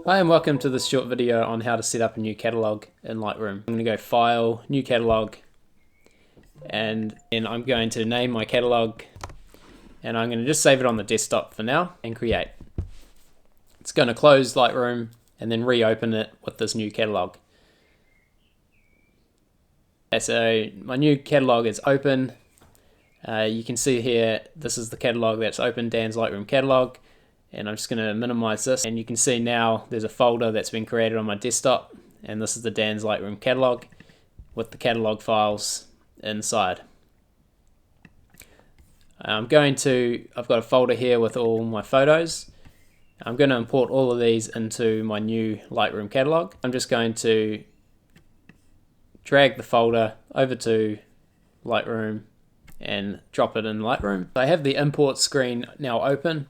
Hi and welcome to this short video on how to set up a new catalog in Lightroom. I'm going to go File, New Catalog, and then I'm going to name my catalog, and I'm going to just save it on the desktop for now and create. It's going to close Lightroom and then reopen it with this new catalog. Okay, so my new catalog is open. You can see here, this is the catalog that's open, Dan's Lightroom catalog. And I'm just going to minimize this, and you can see now there's a folder that's been created on my desktop, and this is the Dan's Lightroom catalog with the catalog files inside. I've got a folder here with all my photos. I'm going to import all of these into my new Lightroom catalog. I'm just going to drag the folder over to Lightroom and drop it in Lightroom. I have the import screen now open.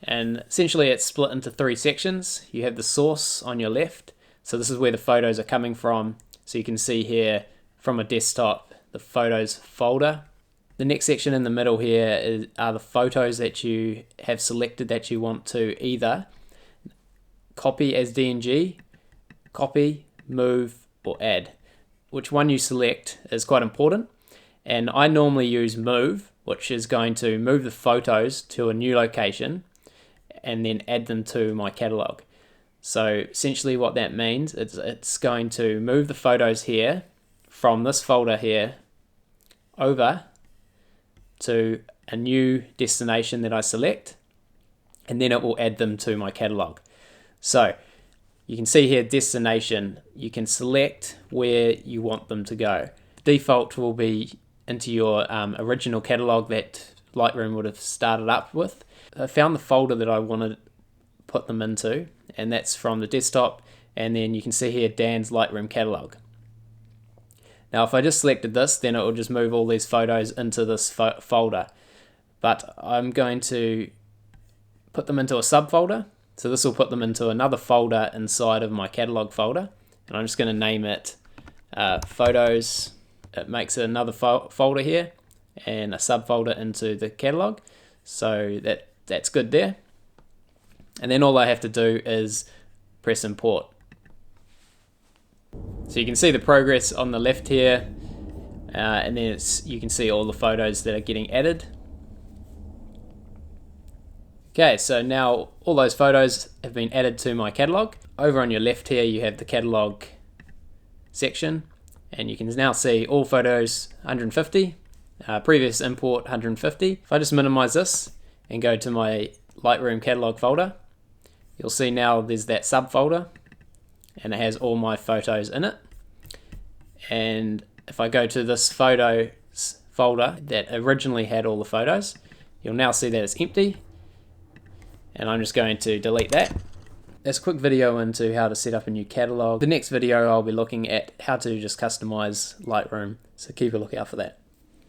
And essentially it's split into three sections. You have the source on your left. So this is where the photos are coming from. So you can see here from a desktop, the photos folder. The next section in the middle here are the photos that you have selected that you want to either copy as DNG, copy, move, or add. Which one you select is quite important. And I normally use move, which is going to move the photos to a new location and then add them to my catalog. So essentially what that means is it's going to move the photos here from this folder here over to a new destination that I select, and then it will add them to my catalog. So you can see here destination, you can select where you want them to go. Default will be into your original catalog that Lightroom would have started up with. I found the folder that I wanted to put them into, and that's from the desktop, and then you can see here Dan's Lightroom catalog. Now if I just selected this, then it will just move all these photos into this folder, but I'm going to put them into a subfolder, so this will put them into another folder inside of my catalog folder, and I'm just going to name it photos. It makes another folder here and a subfolder into the catalog, so that's good there. And then all I have to do is press import. So you can see the progress on the left here, and then you can see all the photos that are getting added. Okay, so now all those photos have been added to my catalog. Over on your left here you have the catalog section, and you can now see all photos 150, previous import 150. If I just minimize this and go to my Lightroom catalog folder, you'll see now there's that subfolder and it has all my photos in it. And if I go to this photos folder that originally had all the photos, you'll now see that it's empty, and I'm just going to delete that. That's a quick video into how to set up a new catalog. The next video I'll be looking at how to just customize Lightroom, so keep a lookout for that.